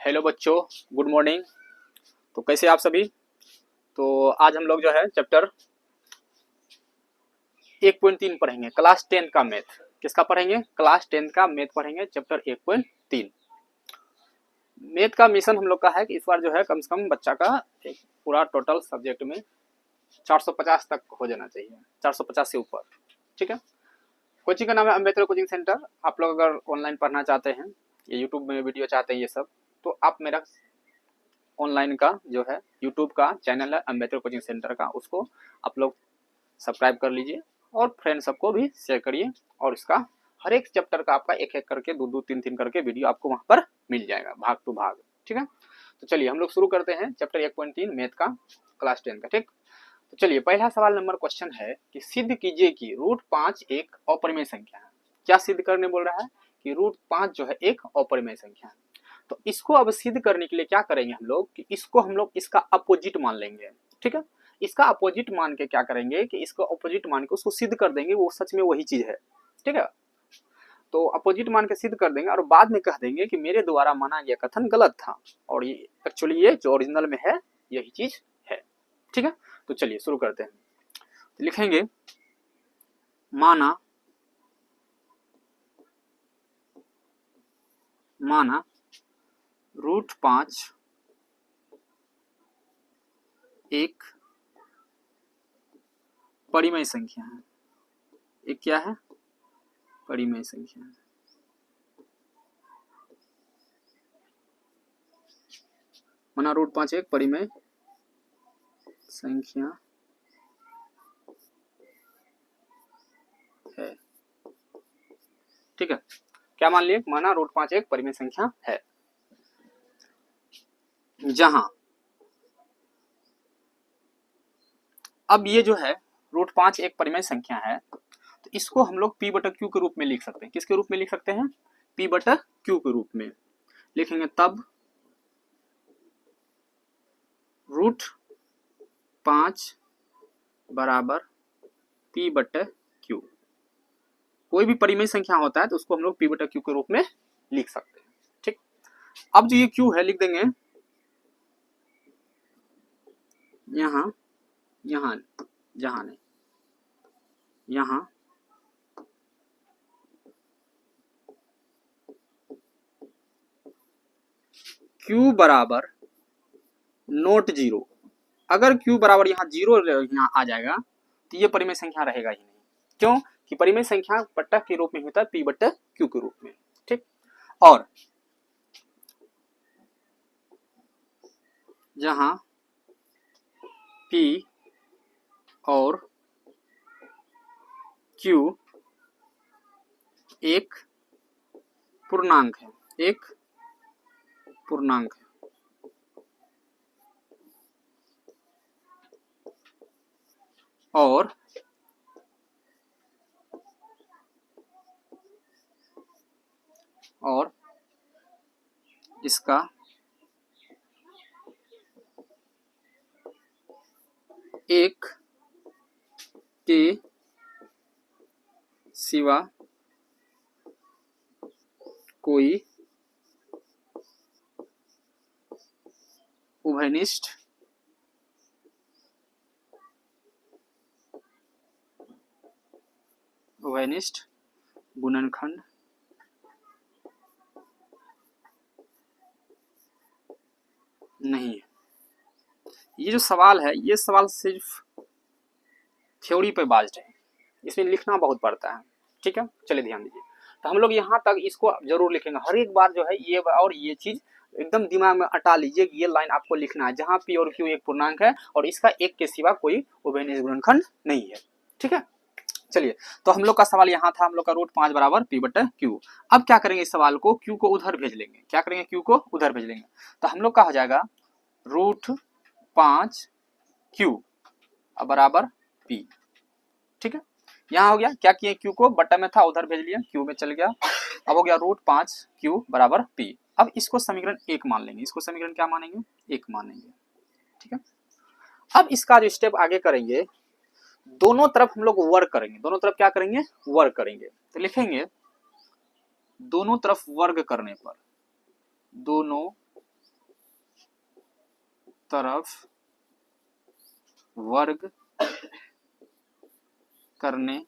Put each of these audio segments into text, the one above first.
Hello बच्चों, good morning. तो कैसे आप सभी। तो आज हम लोग जो है चैप्टर 1.3 पढ़ेंगे, क्लास 10 का मैथ। किसका पढ़ेंगे? क्लास 10 का मैथ पढ़ेंगे, चैप्टर 1.3। मैथ का मिशन हम लोग का है कि इस बार जो है कम से कम बच्चा का एक पूरा टोटल सब्जेक्ट में 450 तक हो जाना चाहिए, 450 से ऊपर। ठीक है। कोचिंग का नाम है अम्बेडकर कोचिंग सेंटर। आप लोग अगर ऑनलाइन पढ़ना चाहते हैं, ये यूट्यूब में वीडियो चाहते हैं ये सब, तो आप मेरा ऑनलाइन का जो है यूट्यूब का चैनल है अम्बेडकर कोचिंग सेंटर का, उसको आप लोग सब्सक्राइब कर लीजिए और फ्रेंड सबको भी शेयर करिए। और इसका हर एक चैप्टर का आपका एक एक करके दो तीन तीन करके वीडियो आपको वहां पर मिल जाएगा, भाग टू भाग। ठीक है। तो चलिए हम लोग शुरू करते हैं चैप्टर 1.3 मैथ का, क्लास 10 का। ठीक। तो चलिए पहला सवाल नंबर क्वेश्चन है कि सिद्ध कीजिए कि √5 एक अपरिमेय संख्या है। क्या सिद्ध करने बोल रहा है? कि √5 जो है एक अपरिमेय संख्या है। तो इसको अब सिद्ध करने के लिए क्या करेंगे हम लोग कि इसको हम लोग इसका अपोजिट मान लेंगे। ठीक है। इसका अपोजिट मान के क्या करेंगे कि इसको अपोजिट मान के उसको सिद्ध कर देंगे वो सच में वही चीज है। ठीक है। तो अपोजिट मान के सिद्ध कर देंगे और बाद में कह देंगे कि मेरे द्वारा माना गया कथन गलत था और ये एक्चुअली ये जो ओरिजिनल में है यही चीज है। ठीक है। तो चलिए शुरू करते हैं। तो लिखेंगे माना √5 एक परिमेय संख्या है। एक क्या है? परिमेय संख्या है। माना √5 एक परिमेय संख्या है। ठीक है। क्या मान लिए? माना √5 एक परिमेय संख्या है जहां अब ये जो है √5 एक परिमेय संख्या है तो इसको हम लोग p/q के रूप में लिख सकते हैं। किसके रूप में लिख सकते हैं? p/q के रूप में लिखेंगे। तब √5 बराबर p/q। कोई भी परिमेय संख्या होता है तो उसको हम लोग p/q के रूप में लिख सकते हैं। ठीक। अब जो ये q है लिख देंगे यहां जहां नहीं यहां q बराबर नोट 0। अगर q बराबर यहाँ 0 यहाँ आ जाएगा तो ये परिमेय संख्या रहेगा ही नहीं। क्यों? कि परिमेय संख्या पट्टा के रूप में होता है p/q के रूप में। ठीक। और जहां p और q एक पूर्णांक है, एक पूर्णांक है। और इसका एक के सिवा कोई उभयनिष्ठ गुणनखंड नहीं है। ये जो सवाल है ये सवाल सिर्फ थ्योरी पे बेस्ड है, इसमें लिखना बहुत पड़ता है। ठीक है। चलिए ध्यान दीजिए। तो हम लोग यहाँ तक इसको जरूर लिखेंगे। हर एक बार जो है ये और ये चीज एकदम दिमाग में अटा लीजिए कि ये लाइन आपको लिखना है जहां p और q एक पूर्णांक है और इसका एक के सिवा कोई उभयनिष्ठ गुणनखंड नहीं है। ठीक है। चलिए तो हम लोग का सवाल यहाँ था, हम लोग का √5 बराबर p/q। अब क्या करेंगे? इस सवाल को q को उधर भेज लेंगे। क्या करेंगे? q को उधर भेज लेंगे। तो हम लोग का हो जाएगा √5q बराबर p। ठीक है। यहाँ हो गया। क्या किए? q को बट्टा में था उधर भेज लिया, q में चल गया। अब हो गया √5q बराबर p। अब इसको समीकरण 1 मान लेंगे। इसको समीकरण क्या मानेंगे? 1 मानेंगे। ठीक है। अब इसका जो स्टेप आगे करेंगे, दोनों तरफ हम लोग वर्ग करेंगे। दोनों तरफ क्या करेंगे? वर्ग करेंगे। तो लिखेंगे दोनों तरफ वर्ग करने पर, दोनों तरफ वर्ग करने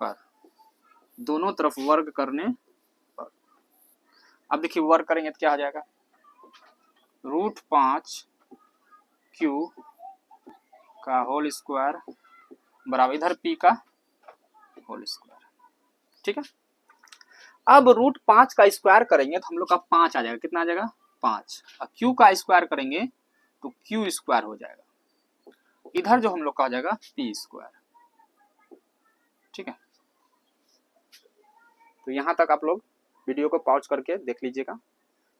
पर, दोनों तरफ वर्ग करने पर। अब देखिए वर्ग करेंगे तो क्या आ जाएगा, √5 क्यू का होल स्क्वायर बराबर इधर p का होल स्क्वायर। ठीक है, अब √5 का स्क्वायर करेंगे तो हम लोग का 5 आ जाएगा, कितना आ जाएगा 5। और q का स्क्वायर करेंगे तो q स्क्वायर हो जाएगा, इधर जो हम लोग का आ जाएगा p स्क्वायर। ठीक है, तो यहां तक आप लोग वीडियो को पॉज करके देख लीजिएगा,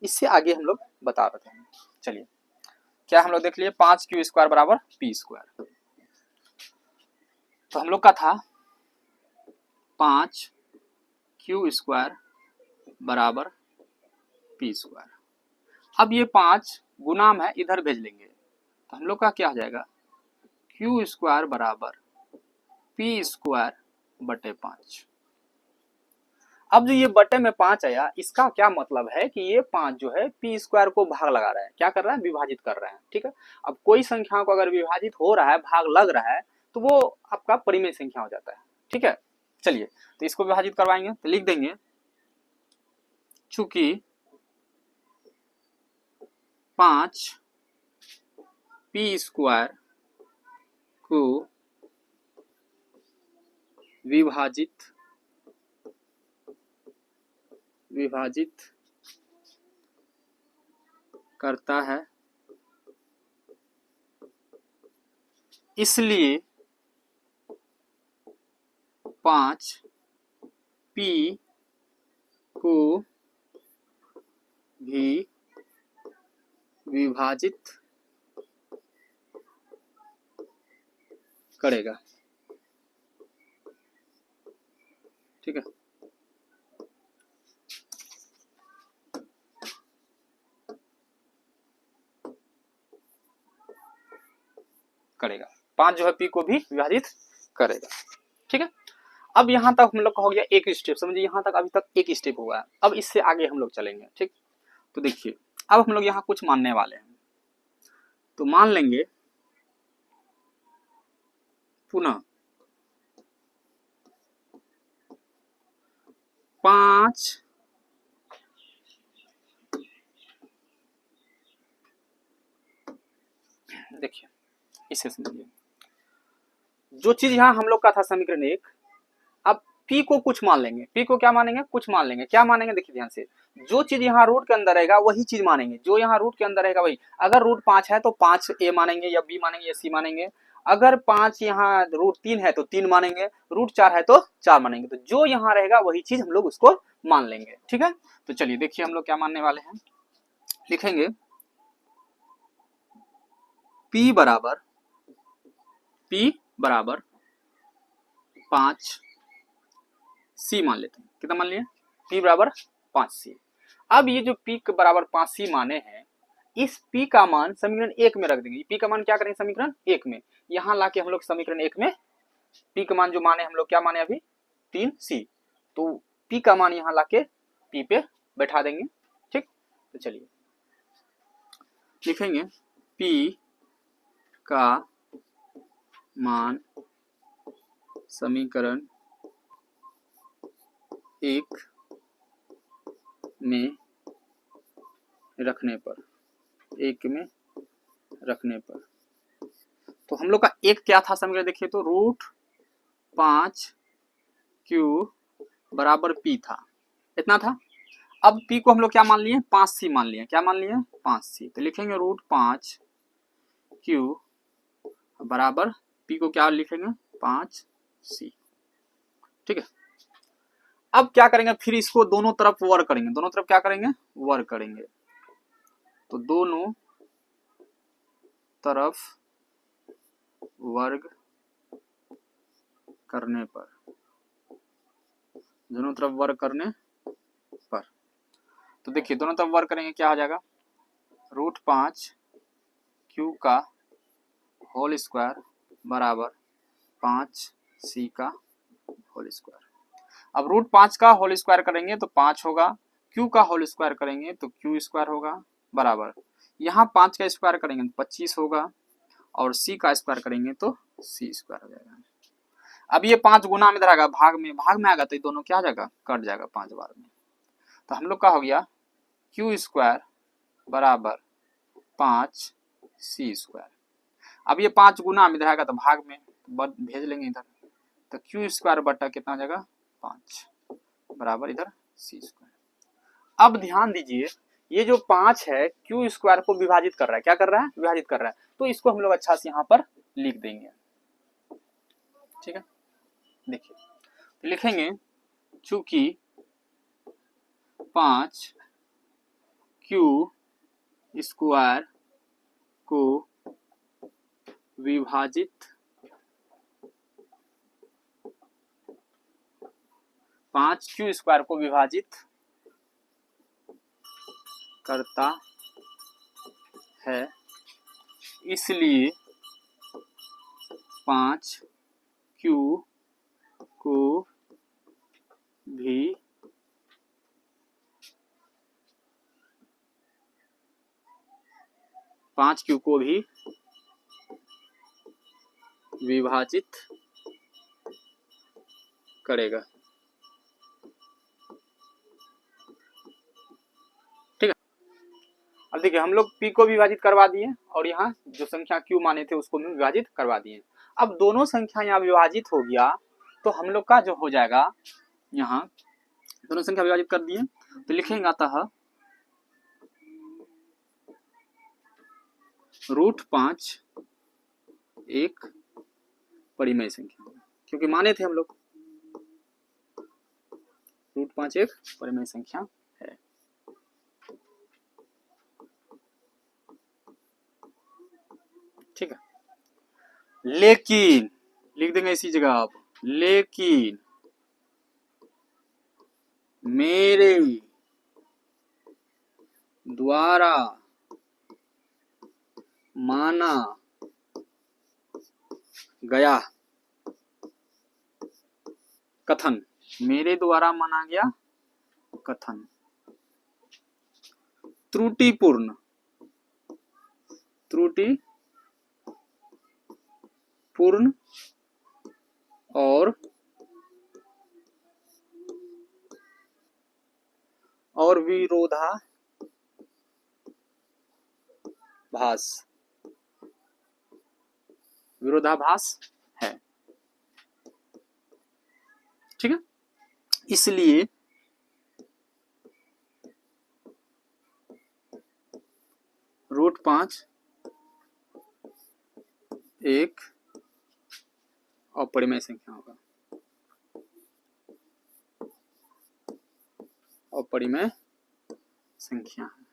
इससे आगे हम लोग बता रहे हैं। चलिए क्या हम लोग देख लिए, 5q स्क्वायर बराबर p स्क्वायर। तो हम लोग का था 5q स्क्वायर बराबर p स्क्वायर। अब ये 5 गुणाम है, इधर भेज लेंगे तो हम लोग का क्या हो जाएगा, q स्क्वायर बराबर p स्क्वायर बटे 5। अब जो ये बटे में 5 आया, इसका क्या मतलब है कि ये 5 जो है p स्क्वायर को भाग लगा रहा है, क्या कर रहा है, विभाजित कर रहा है। ठीक है, अब कोई संख्या को अगर विभाजित हो रहा है, भाग लग रहा है, तो वो आपका परिमेय संख्या हो जाता है। ठीक है, चलिए तो इसको विभाजित करवाएंगे तो लिख देंगे, चूंकि 5 p स्क्वायर को विभाजित करता है, इसलिए 5p को भी विभाजित करेगा। ठीक है, करेगा, 5 जो है p को भी विभाजित करेगा। ठीक है, अब यहां तक हम लोग का हो गया एक स्टेप, समझिए यहां तक अभी तक एक स्टेप हुआ है। अब इससे आगे हम लोग चलेंगे। ठीक, तो देखिए अब हम लोग यहाँ कुछ मानने वाले हैं, तो मान लेंगे पुनः 5 देखिए इसे समझिए, जो चीज यहाँ हम लोग का था समीकरण 1, अब p को कुछ मान लेंगे, p को क्या मानेंगे, कुछ मान लेंगे। क्या मानेंगे, देखिए ध्यान से, जो चीज यहाँ रूट के अंदर रहेगा वही चीज मानेंगे, जो यहाँ रूट के अंदर रहेगा वही। अगर √5 है तो 5 a मानेंगे या b मानेंगे या c मानेंगे। अगर 5 यहाँ √3 है तो 3 मानेंगे, √4 है तो 4 मानेंगे। तो जो यहाँ रहेगा वही चीज हम लोग उसको मान लेंगे। ठीक है, तो चलिए देखिए हम लोग क्या मानने वाले हैं, लिखेंगे p बराबर 5 c मान लेते हैं। कितना मान लिए, p बराबर 5c। अब ये जो p के बराबर 5c माने हैं, इस p का मान समीकरण 1 में रख देंगे। p का मान क्या करेंगे, समीकरण 1 में, यहां लाके हम लोग समीकरण 1 में p का मान जो माने हम लोग क्या माने अभी 3c, तो p का मान यहां लाके p पे बैठा देंगे। ठीक, तो चलिए लिखेंगे p का मान समीकरण 1 में रखने पर, 1 में रखने पर, तो हम लोग का एक क्या था समीकरण, देखिए तो √5q बराबर p था, इतना था। अब p को हम लोग क्या मान लिए, 5c मान लिए। क्या मान लिए, 5c। तो लिखेंगे √5q बराबर p को क्या लिखेंगे, 5c। ठीक है, अब क्या करेंगे, फिर इसको दोनों तरफ वर्ग करेंगे। दोनों तरफ क्या करेंगे, वर्ग करेंगे। तो दोनों तरफ वर्ग करने पर, दोनों तरफ वर्ग करने पर, तो देखिए दोनों तरफ वर्ग करेंगे क्या आ जाएगा, √5q का होल स्क्वायर बराबर 5c का होल स्क्वायर। अब √5 का होल स्क्वायर करेंगे तो 5 होगा, q का होल स्क्वायर करेंगे तो q स्क्वायर होगा, बराबर यहाँ 5 का स्क्वायर करेंगे तो 25 होगा, और c का स्क्वायर करेंगे तो c स्क्वायर हो जाएगा। अब ये 5 गुना में इधर आएगा, भाग में आएगा, तो ये दोनों क्या आ जाएगा, कट जाएगा 5 बार में। तो हम लोग का हो गया क्यू स्क्वायर बराबर 5 c स्क्वायर। अब ये 5 गुना में इधर आएगा तो भाग में भेज लेंगे इधर, तो क्यू स्क्वायर बटा कितना हो जाएगा 5 बराबर इधर c स्क्वायर। अब ध्यान दीजिए, ये जो 5 है क्यू स्क्वायर को विभाजित कर रहा है, क्या कर रहा है, विभाजित कर रहा है, तो इसको हम लोग अच्छा से यहाँ पर लिख देंगे। ठीक है, देखिए तो लिखेंगे चूंकि 5 क्यू स्क्वायर को विभाजित 5 क्यू स्क्वायर को विभाजित करता है, इसलिए 5 क्यू को भी विभाजित करेगा। ठीक है, अब देखिए हम लोग p को विभाजित करवा दिए और यहाँ जो संख्या q माने थे उसको भी विभाजित करवा दिए। अब दोनों संख्या यहाँ विभाजित हो गया, तो हम लोग का जो हो जाएगा, यहाँ दोनों संख्या विभाजित कर दिए तो लिखेंगे अतः √5 एक परिमेय संख्या, क्योंकि माने थे हम लोग √5 एक परिमेय संख्या है। ठीक है, लेकिन लिख देंगे इसी जगह आप, लेकिन मेरे द्वारा माना गया कथन, मेरे द्वारा माना गया कथन त्रुटिपूर्ण और विरोधाभास है। ठीक है, इसलिए √5 एक अपरिमेय संख्या होगा, अपरिमेय संख्या है।